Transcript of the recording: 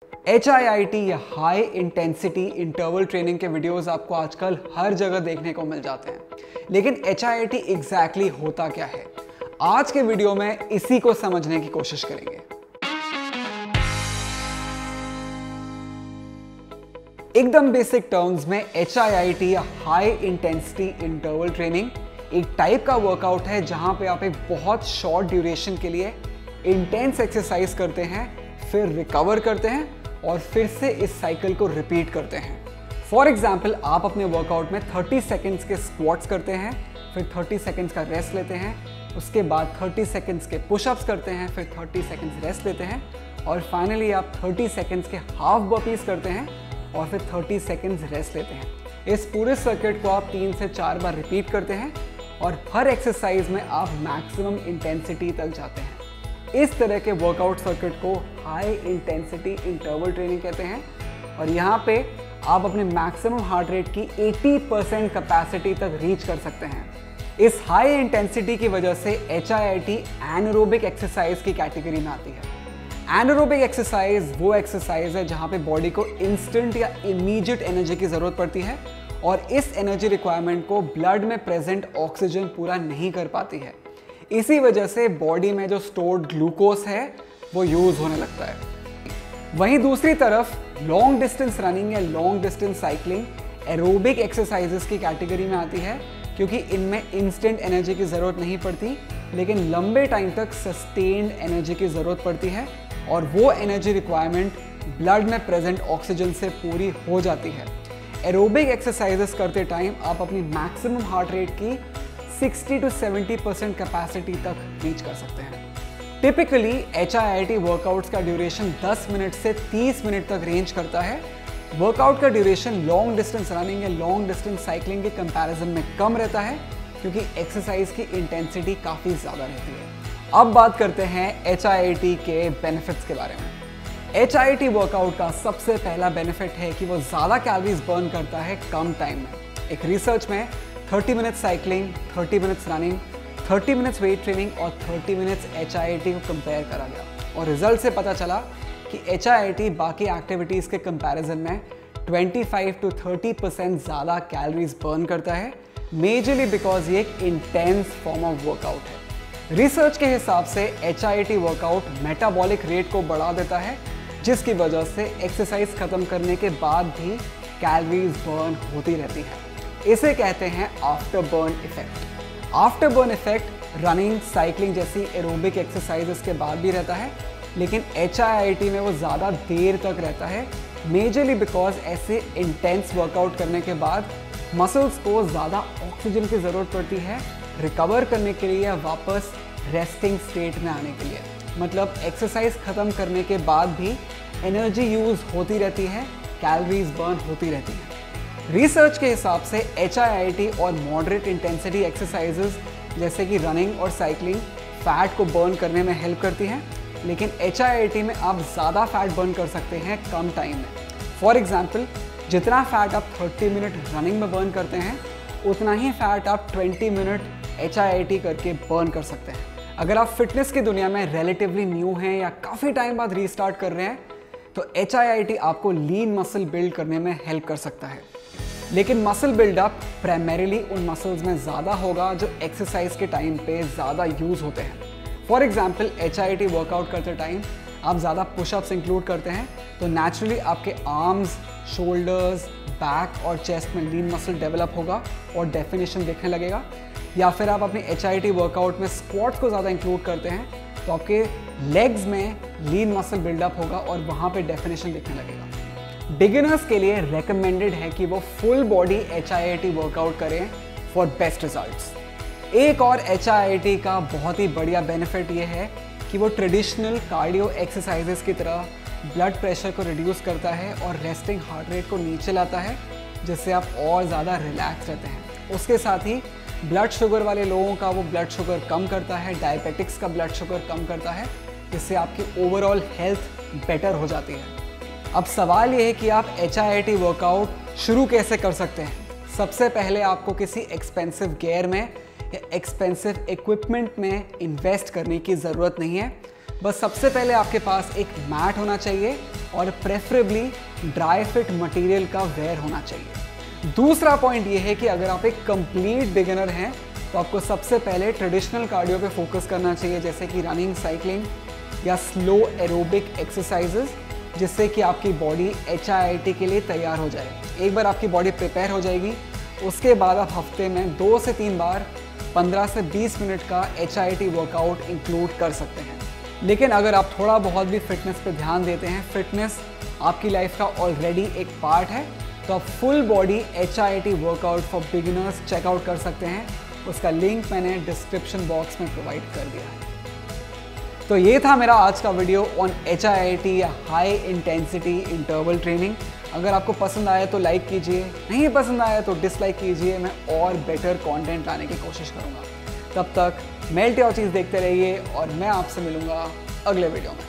HIIT या high intensity interval training के videos आपको आजकल हर जगह देखने को मिल जाते हैं, लेकिन HIIT एग्जैक्टली होता क्या है? आज के वीडियो में इसी को समझने की कोशिश करेंगे। एकदम बेसिक टर्म्स में HIIT या हाई इंटेंसिटी इंटरवल ट्रेनिंग एक टाइप का वर्कआउट है जहां पे आप एक बहुत शॉर्ट ड्यूरेशन के लिए इंटेंस एक्सरसाइज करते हैं, फिर रिकवर करते हैं और फिर से इस साइकिल को रिपीट करते हैं। फॉर एग्जाम्पल, आप अपने वर्कआउट में 30 सेकेंड्स के स्क्वाट्स करते हैं, फिर 30 सेकेंड्स का रेस्ट लेते हैं, उसके बाद 30 सेकेंड्स के पुशअप्स करते हैं, फिर 30 सेकेंड्स रेस्ट लेते हैं और फाइनली आप 30 सेकेंड्स के हाफ बर्पीज करते हैं और फिर 30 सेकेंड्स रेस्ट लेते हैं। इस पूरे सर्किट को आप 3 से 4 बार रिपीट करते हैं और हर एक्सरसाइज में आप मैक्सिमम इंटेंसिटी तक जाते हैं। इस तरह के वर्कआउट सर्किट को हाई इंटेंसिटी इंटरवल ट्रेनिंग कहते हैं और यहाँ पे आप अपने मैक्सिमम हार्ट रेट की 80% कैपेसिटी तक रीच कर सकते हैं। इस हाई इंटेंसिटी की वजह से HIIT एनारोबिक एक्सरसाइज की कैटेगरी में आती है। एनारोबिक एक्सरसाइज वो एक्सरसाइज है जहाँ पे बॉडी को इंस्टेंट या इमीडिएट एनर्जी की ज़रूरत पड़ती है और इस एनर्जी रिक्वायरमेंट को ब्लड में प्रेजेंट ऑक्सीजन पूरा नहीं कर पाती है। इसी वजह से बॉडी में जो स्टोर्ड ग्लूकोज है वो यूज होने लगता है। वहीं दूसरी तरफ लॉन्ग डिस्टेंस रनिंग या long distance cycling aerobic exercises की कैटेगरी में आती है, क्योंकि इनमें इंस्टेंट एनर्जी की ज़रूरत नहीं पड़ती, लेकिन लंबे टाइम तक सस्टेन्ड एनर्जी की ज़रूरत पड़ती है और वो एनर्जी रिक्वायरमेंट ब्लड में प्रेजेंट ऑक्सीजन से पूरी हो जाती है। एरोबिक एक्सरसाइजेस करते टाइम आप अपनी मैक्सिमम हार्ट रेट की 60 to 70% कैपेसिटी तक रीच कर सकते हैं। टिपिकली HIIT वर्कआउट्स का ड्यूरेशन 10 मिनट से 30 मिनट तक रेंज करता है। वर्कआउट का ड्यूरेशन लॉन्ग डिस्टेंस रनिंग या लॉन्ग डिस्टेंस साइकिलिंग के कंपैरिजन में कम रहता है, क्योंकि एक्सरसाइज की इंटेंसिटी काफ़ी ज़्यादा रहती है। अब बात करते हैं HIIT के बेनिफिट्स के बारे में। HIIT वर्कआउट का सबसे पहला बेनिफिट है कि वो ज़्यादा कैलोरीज बर्न करता है कम टाइम में। एक रिसर्च में 30 minutes cycling, 30 minutes running, 30 minutes weight training और 30 मिनट्स HIIT को कंपेयर करा गया और रिजल्ट से पता चला कि HIIT बाकी एक्टिविटीज़ के कंपैरिजन में 25 to 30% ज़्यादा कैलोरीज बर्न करता है, मेजरली बिकॉज ये एक इंटेंस फॉर्म ऑफ वर्कआउट है। रिसर्च के हिसाब से HIIT वर्कआउट मेटाबॉलिक रेट को बढ़ा देता है, जिसकी वजह से एक्सरसाइज खत्म करने के बाद भी कैलोरीज बर्न होती रहती है। इसे कहते हैं after burn effect. After burn effect running, cycling जैसी एरोबिक एक्सरसाइजेस के बाद भी रहता है, लेकिन HIIT में वो ज़्यादा देर तक रहता है, मेजरली बिकॉज ऐसे इंटेंस वर्कआउट करने के बाद मसल्स को ज़्यादा ऑक्सीजन की ज़रूरत पड़ती है रिकवर करने के लिए या वापस रेस्टिंग स्टेट में आने के लिए। मतलब एक्सरसाइज ख़त्म करने के बाद भी एनर्जी यूज़ होती रहती है, कैलोरीज बर्न होती रहती है। रिसर्च के हिसाब से HIIT और मॉडरेट इंटेंसिटी एक्सरसाइजेस जैसे कि रनिंग और साइकिलिंग फैट को बर्न करने में हेल्प करती हैं, लेकिन HIIT में आप ज़्यादा फैट बर्न कर सकते हैं कम टाइम में। फॉर एग्जांपल, जितना फैट आप 30 मिनट रनिंग में बर्न करते हैं, उतना ही फैट आप 20 मिनट HIIT करके बर्न कर सकते हैं। अगर आप फिटनेस की दुनिया में रिलेटिवली न्यू हैं या काफ़ी टाइम बाद रीस्टार्ट कर रहे हैं, तो HIIT आपको लीन मसल बिल्ड करने में हेल्प कर सकता है, लेकिन मसल बिल्डअप प्राइमरीली उन मसल्स में ज़्यादा होगा जो एक्सरसाइज के टाइम पे ज़्यादा यूज़ होते हैं। फॉर एग्जांपल, HIIT वर्कआउट करते टाइम आप ज़्यादा पुशअप्स इंक्लूड करते हैं, तो नेचुरली आपके आर्म्स, शोल्डर्स, बैक और चेस्ट में लीन मसल डेवलप होगा और डेफिनेशन दिखने लगेगा। या फिर आप अपने HIIT वर्कआउट में स्क्वाट्स को ज़्यादा इंक्लूड करते हैं, तो आपके लेग्स में लीन मसल बिल्डअप होगा और वहाँ पे डेफिनेशन दिखने लगेगा। बिगिनर्स के लिए रेकमेंडेड है कि वो फुल बॉडी HIIT वर्कआउट करें फॉर बेस्ट रिजल्ट्स। एक और HIIT का बहुत ही बढ़िया बेनिफिट ये है कि वो ट्रेडिशनल कार्डियो एक्सरसाइजेस की तरह ब्लड प्रेशर को रिड्यूस करता है और रेस्टिंग हार्ट रेट को नीचे लाता है, जिससे आप और ज़्यादा रिलैक्स रहते हैं। उसके साथ ही ब्लड शुगर वाले लोगों का वो ब्लड शुगर कम करता है, डायबिटिक्स का ब्लड शुगर कम करता है, जिससे आपकी ओवरऑल हेल्थ बेटर हो जाती है। अब सवाल ये है कि आप HIIT वर्कआउट शुरू कैसे कर सकते हैं। सबसे पहले आपको किसी एक्सपेंसिव गियर में या एक्सपेंसिव इक्विपमेंट में इन्वेस्ट करने की ज़रूरत नहीं है। बस सबसे पहले आपके पास एक मैट होना चाहिए और प्रेफरेबली ड्राई फिट मटेरियल का वेयर होना चाहिए। दूसरा पॉइंट ये है कि अगर आप एक कंप्लीट बिगिनर हैं तो आपको सबसे पहले ट्रेडिशनल कार्डियो पे फोकस करना चाहिए, जैसे कि रनिंग, साइकिलिंग या स्लो एरोबिक एक्सरसाइजेस, जिससे कि आपकी बॉडी HIIT के लिए तैयार हो जाए। एक बार आपकी बॉडी प्रिपेयर हो जाएगी, उसके बाद आप हफ्ते में 2 से 3 बार 15 से 20 मिनट का HIIT वर्कआउट इंक्लूड कर सकते हैं। लेकिन अगर आप थोड़ा बहुत भी फिटनेस पे ध्यान देते हैं, फिटनेस आपकी लाइफ का ऑलरेडी एक पार्ट है, तो आप full body HIIT workout for beginners check out कर सकते हैं। उसका लिंक मैंने डिस्क्रिप्शन बॉक्स में प्रोवाइड कर दिया है। तो ये था मेरा आज का वीडियो ऑन HIIT या हाई इंटेंसिटी इंटरवल ट्रेनिंग। अगर आपको पसंद आया तो लाइक कीजिए, नहीं पसंद आया तो डिसलाइक कीजिए। मैं और बेटर कंटेंट लाने की कोशिश करूँगा। तब तक मेल्ट योर चीज़ देखते रहिए और मैं आपसे मिलूँगा अगले वीडियो में।